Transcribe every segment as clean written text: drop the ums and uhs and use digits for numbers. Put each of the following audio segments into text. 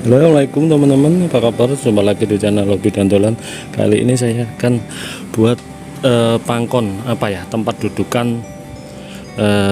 Assalamualaikum teman-teman, apa kabar? Jumpa lagi di channel Hobi dan Dolan. Kali ini saya akan buat pangkon tempat dudukan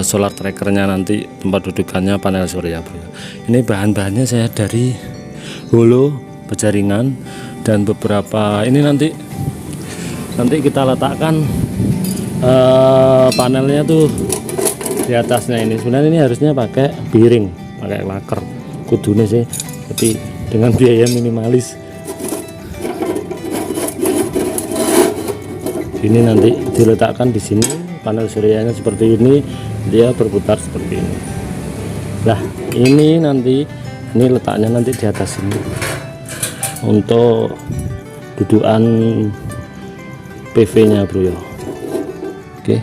solar trackernya, nanti tempat dudukannya panel surya bro. Ini bahan-bahannya saya dari holo, pejaringan, dan beberapa ini nanti kita letakkan panelnya tuh di atasnya. Ini sebenarnya ini harusnya pakai piring, pakai laker kudune sih, tapi dengan biaya minimalis. Ini nanti diletakkan di sini, panel suryanya seperti ini, dia berputar seperti ini. Nah ini nanti letaknya nanti di atas ini untuk dudukan PV nya bro ya. Oke.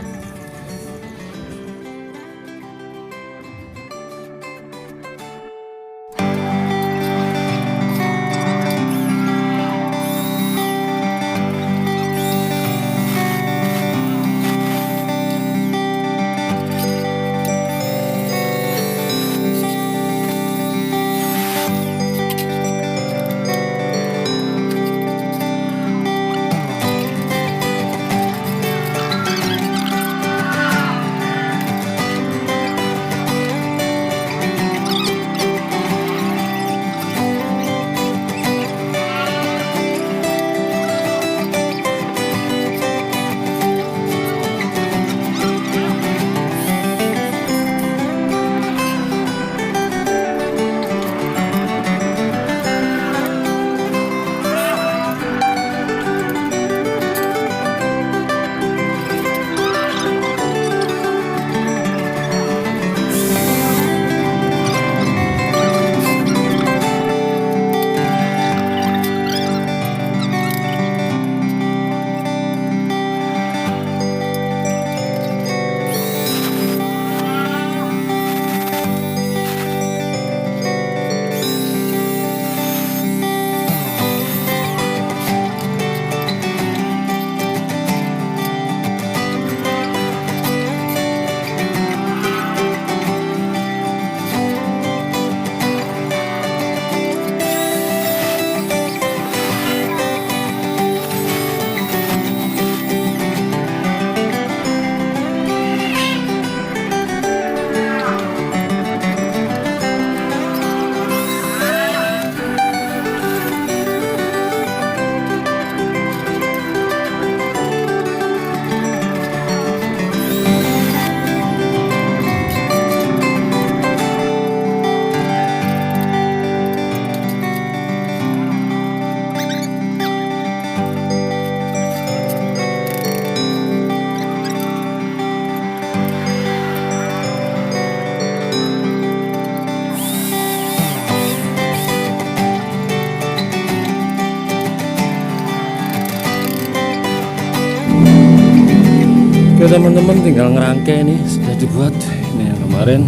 Oke teman-teman, tinggal ngerangkai, ini sudah dibuat. Ini yang kemarin,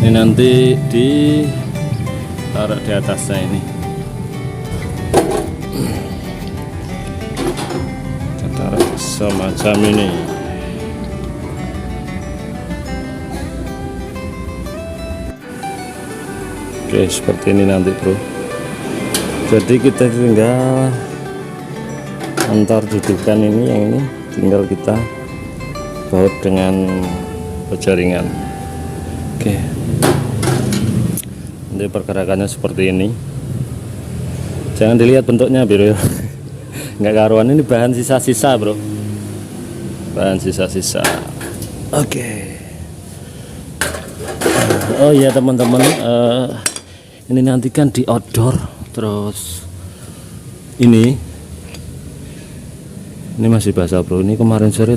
ini nanti ditaruh di atasnya ini. Kita taruh semacam ini. Oke, seperti ini nanti bro. Jadi kita tinggal antar dudukan ini, yang ini tinggal kita baut dengan pejaringan. Oke, nanti pergerakannya seperti ini. Jangan dilihat bentuknya bro, nggak karuan. Ini bahan sisa-sisa bro, bahan sisa-sisa. Oke. Oh iya teman-teman, ini nanti kan di outdoor. Terus ini masih basah bro. Ini kemarin sore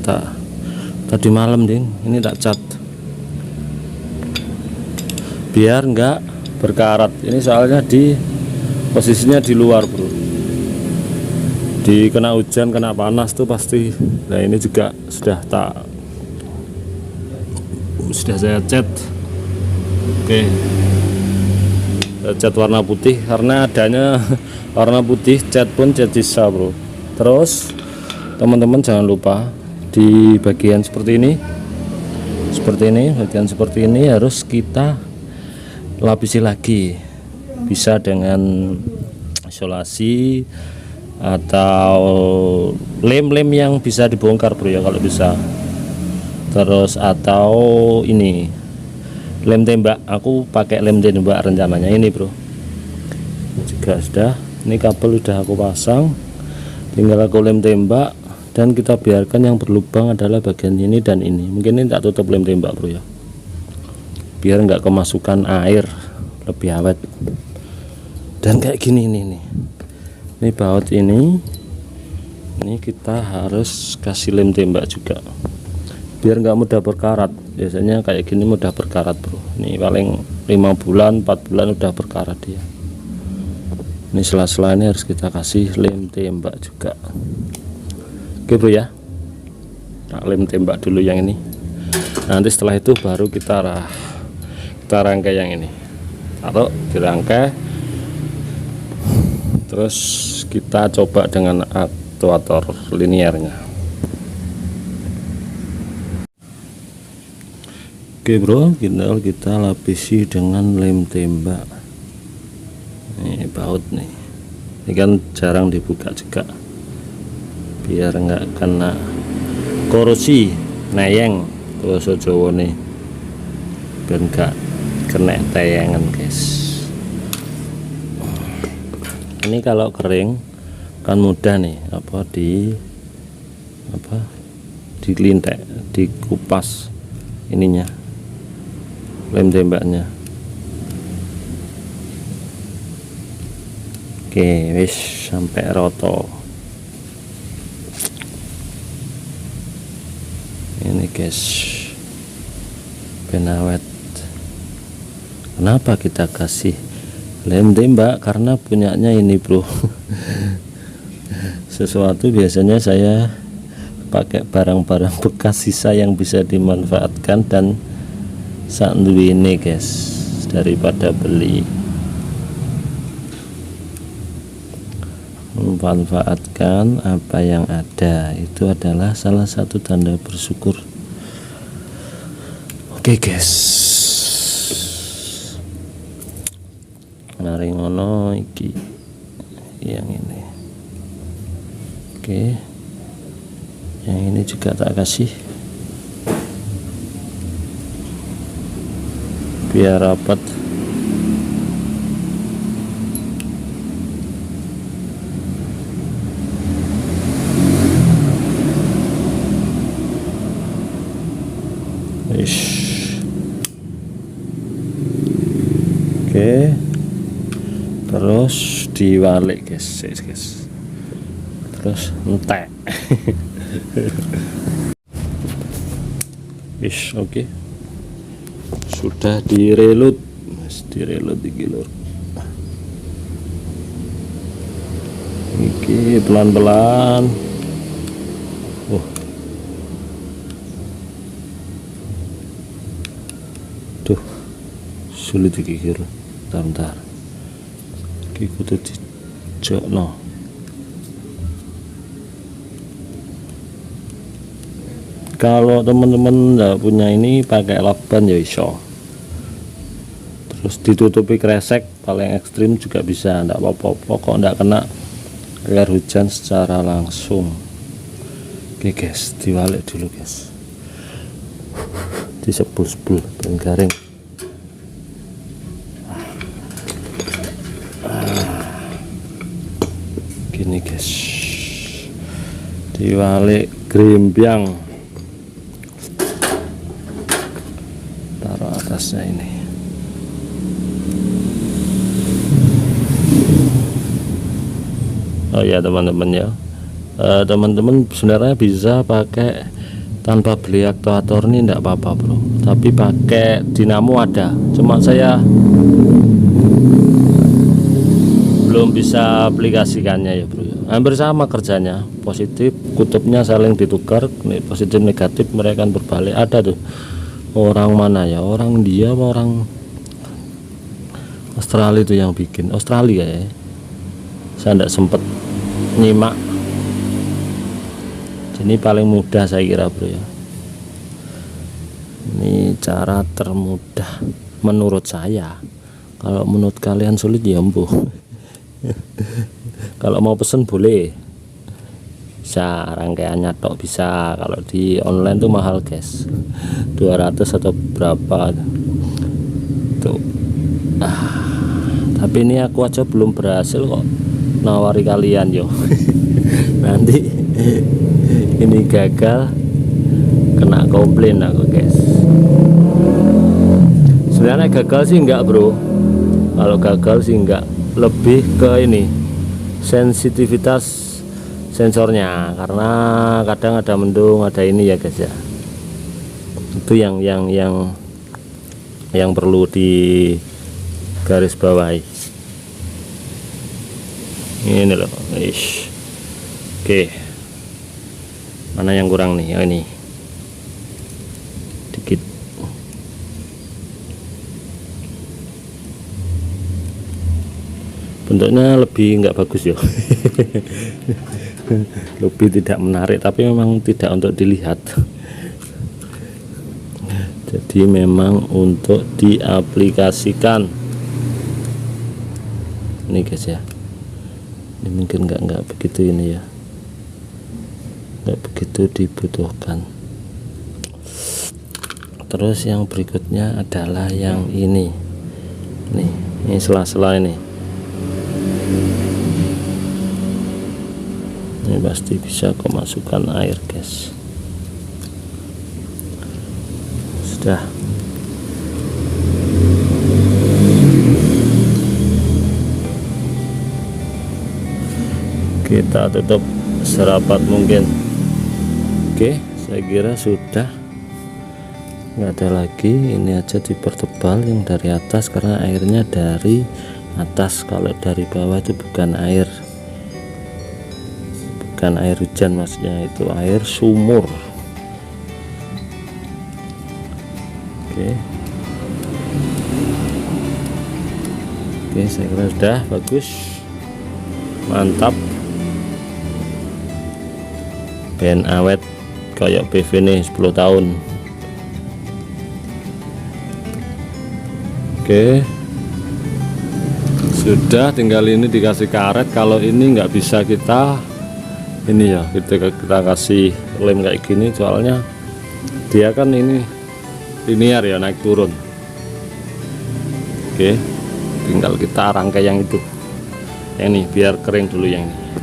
tadi malam ding, ini tak cat biar enggak berkarat. Ini soalnya posisinya di luar bro, kena hujan, kena panas tuh pasti. Nah ini juga sudah saya cat. Oke, saya cat warna putih karena adanya warna putih, cat pun cat sisa bro. Terus teman-teman jangan lupa di bagian seperti ini, bagian seperti ini harus kita lapisi lagi bisa dengan isolasi atau lem-lem yang bisa dibongkar bro ya kalau bisa. Terus atau ini lem tembak, aku pakai lem tembak rencananya ini bro. Juga sudah, ini kabel udah aku pasang, tinggal aku lem tembak dan kita biarkan yang berlubang adalah bagian ini dan ini. Mungkin ini tak tutup lem tembak bro ya, biar nggak kemasukan air, lebih awet. Dan kayak gini nih ini baut ini kita harus kasih lem tembak juga biar nggak mudah berkarat. Biasanya kayak gini mudah berkarat bro, ini paling 5 bulan 4 bulan udah berkarat dia. Ini sela-sela ini harus kita kasih lem tembak juga. Oke bro ya, nah, lem tembak dulu yang ini, nanti setelah itu baru kita rangkai yang ini, taruh dirangkai. Terus kita coba dengan aktuator liniernya. Oke bro, kita lapisi dengan lem tembak. Ini baut nih, ini kan jarang dibuka juga biar nggak kena korosi neyeng bahasa Jawa nih, biar nggak kena tayangan guys. Ini kalau kering kan mudah nih dilintek, dikupas ininya lem tembaknya. Oke wis sampai roto ini guys, ben awet. Kenapa kita kasih lem tembak? Karena punyanya ini bro. Sesuatu biasanya saya pakai barang-barang bekas sisa yang bisa dimanfaatkan dan sandu ini guys, daripada beli. Memanfaatkan apa yang ada itu adalah salah satu tanda bersyukur. Oke guys, mari ngono iki yang ini. Oke, yang ini juga tak kasih biar rapat. Oke, terus diwalik guys, terus entek. Oke, sudah direload, iki lur. Iki pelan-pelan. Tuh sulit iki kira. Bentar, iki kudu dijokno. Kalau teman-teman nggak punya ini pakai lakban ya iso, terus ditutupi kresek paling ekstrim juga bisa, enggak apa-apa kok enggak kena air hujan secara langsung. Oke guys, diwalik dulu guys, disebul-sebul dan garing. Gini guys, diwalik grimbyang, taruh atasnya ini. Oh ya teman-teman ya, teman-teman sebenarnya bisa pakai tanpa beli aktuator ini enggak apa-apa bro, tapi pakai dinamo ada, cuma saya belum bisa aplikasikannya ya bro. Hampir sama kerjanya, positif kutubnya saling ditukar, positif negatif mereka kan berbalik. Ada tuh orang mana ya, orang India apa orang Australia itu yang bikin, Australia ya, saya tidak sempet nyimak. Ini paling mudah saya kira bro ya, ini cara termudah menurut saya Kalau menurut kalian sulit ya empuh. Kalau mau pesen boleh, bisa rangkaiannya tok bisa. Kalau di online tuh mahal guys, 200 atau berapa tuh. Tapi ini aku aja belum berhasil kok nawari kalian yo. Nanti ini gagal, kena komplain aku guys. Sebenarnya gagal sih enggak bro, kalau gagal sih enggak, lebih ke ini sensitivitas sensornya, karena kadang ada mendung, ada ini ya guys ya. Itu yang perlu di garis bawahi. Ini loh, ish. Oke, mana yang kurang nih? Oh ini dikit. Bentuknya lebih nggak bagus ya. Lebih tidak menarik, tapi memang tidak untuk dilihat. Jadi memang untuk diaplikasikan. Ini guys ya, ini mungkin nggak begitu ini ya, nggak begitu dibutuhkan. Terus yang berikutnya adalah yang ini nih, ini sela-sela ini pasti bisa kemasukan air guys. Sudah. Kita tutup serapat mungkin. Oke, saya kira sudah, nggak ada lagi. Ini aja dipertebal yang dari atas karena airnya dari atas. Kalau dari bawah itu bukan air hujan, maksudnya itu air sumur. Oke, saya kira sudah bagus, mantap. Ben awet kayak PV nih 10 tahun. Oke, sudah, tinggal ini dikasih karet. Kalau ini nggak bisa kita ini ya, kita kasih lem kayak gini, soalnya dia kan ini linear ya, naik turun. Oke, tinggal kita rangkai yang itu, yang ini biar kering dulu yang ini.